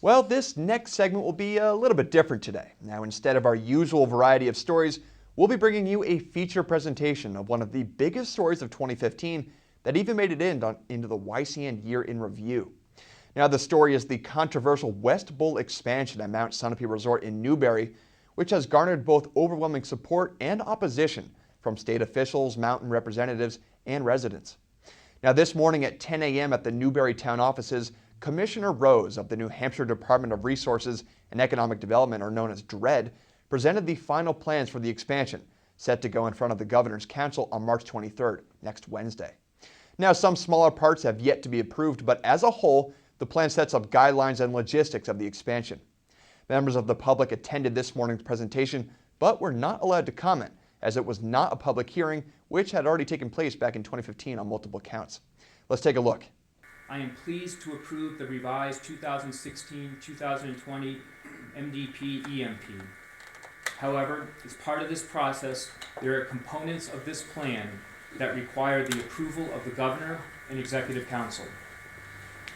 Well, this next segment will be a little bit different today. Now, instead of our usual variety of stories, we'll be bringing you a feature presentation of one of the biggest stories of 2015 that even made it into the YCN Year in Review. Now, the story is the controversial West Bowl expansion at Mount Sunapee Resort in Newberry, which has garnered both overwhelming support and opposition from state officials, mountain representatives, and residents. Now, this morning at 10 a.m. at the Newberry town offices, Commissioner Rose of the New Hampshire Department of Resources and Economic Development, or known as DRED, presented the final plans for the expansion, set to go in front of the Governor's Council on March 23rd, next Wednesday. Now, some smaller parts have yet to be approved, but as a whole, the plan sets up guidelines and logistics of the expansion. Members of the public attended this morning's presentation, but were not allowed to comment, as it was not a public hearing, which had already taken place back in 2015 on multiple counts. Let's take a look. I am pleased to approve the revised 2016-2020 MDP-EMP. However, as part of this process, there are components of this plan that require the approval of the Governor and Executive Council.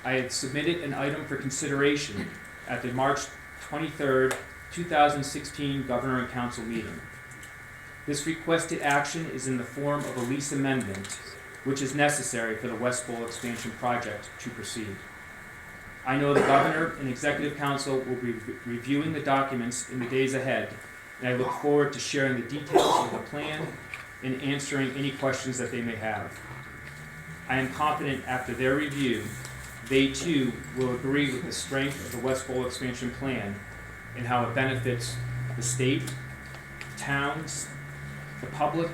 I had submitted an item for consideration at the March 23rd, 2016 Governor and Council meeting. This requested action is in the form of a lease amendment, which is necessary for the West Bowl expansion project to proceed. I know the Governor and Executive Council will be reviewing the documents in the days ahead, and I look forward to sharing the details of the plan and answering any questions that they may have. I am confident after their review, they too will agree with the strength of the West Bowl expansion plan and how it benefits the state, towns, the public,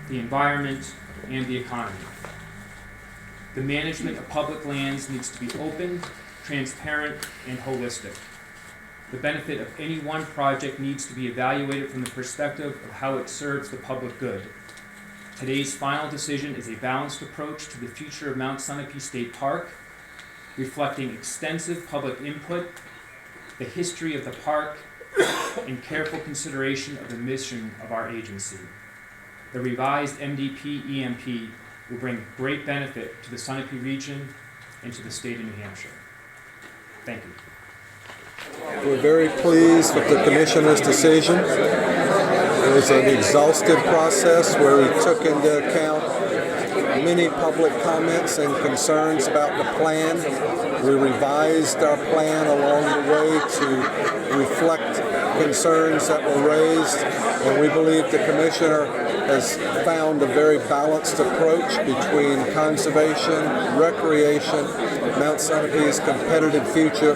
the environment, and the economy. The management of public lands needs to be open, transparent, and holistic. The benefit of any one project needs to be evaluated from the perspective of how it serves the public good. Today's final decision is a balanced approach to the future of Mount Sunapee State Park, reflecting extensive public input, the history of the park, and careful consideration of the mission of our agency. The revised MDP-EMP will bring great benefit to the Sunapee region and to the state of New Hampshire. Thank you. We're very pleased with the Commissioner's decision. It was an exhaustive process where we took into account many public comments and concerns about the plan. We revised our plan along the way to reflect concerns that were raised, and we believe the Commissioner has found a very balanced approach between conservation, recreation, Mount Sunapee's competitive future,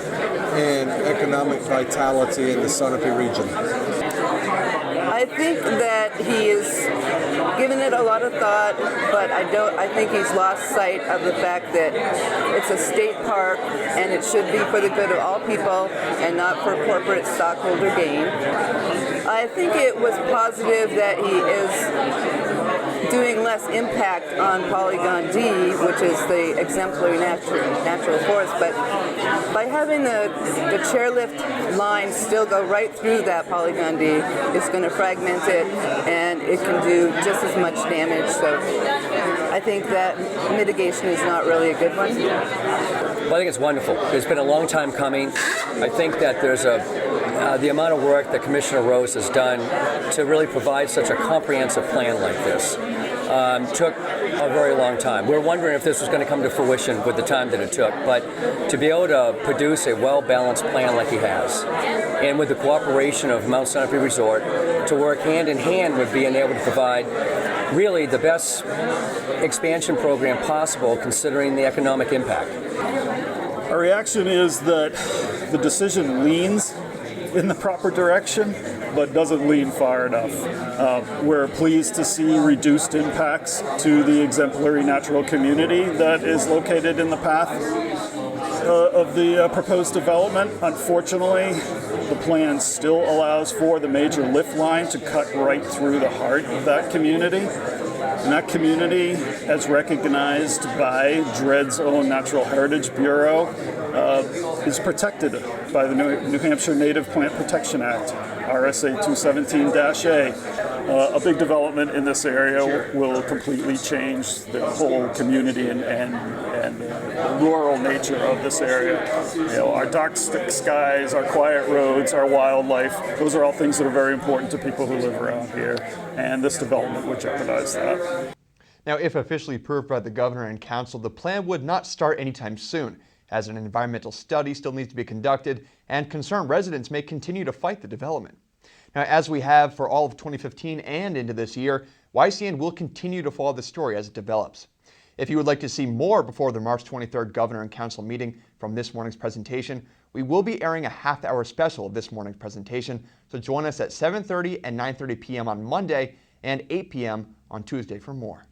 and economic vitality in the Sunapee region. I think that he has given it a lot of thought, but I think he's lost sight of the fact that it's a state park and it should be for the good of all people and not for corporate stockholder gain. I think it was positive that he is doing less impact on Polygon D, which is the exemplary natural forest, but by having the chairlift line still go right through that Polygon D, it's going to fragment it and it can do just as much damage. So I think that mitigation is not really a good one. Well, I think it's wonderful. It's been a long time coming. I think that there's the amount of work that Commissioner Rose has done to really provide such a comprehensive plan like this took a very long time. We're wondering if this was going to come to fruition with the time that it took, but to be able to produce a well-balanced plan like he has, and with the cooperation of Mount Sunapee Resort, to work hand in hand with being able to provide really the best expansion program possible considering the economic impact. Our reaction is that the decision leans in the proper direction, but doesn't lean far enough. We're pleased to see reduced impacts to the exemplary natural community that is located in the path of the proposed development. Unfortunately, the plan still allows for the major lift line to cut right through the heart of that community. And that community, as recognized by DRED's own Natural Heritage Bureau, is protected by the New Hampshire Native Plant Protection Act, RSA 217-A. A big development in this area will completely change the whole community and and the rural nature of this area. Our dark skies, our quiet roads, our wildlife, those are all things that are very important to people who live around here, and this development would jeopardize that. Now, if officially approved by the governor and council, the plan would not start anytime soon, as an environmental study still needs to be conducted, and concerned residents may continue to fight the development. Now, as we have for all of 2015 and into this year, YCN will continue to follow the story as it develops. If you would like to see more before the March 23rd Governor and Council meeting from this morning's presentation, we will be airing a half-hour special of this morning's presentation, so join us at 7:30 and 9:30 p.m. on Monday and 8 p.m. on Tuesday for more.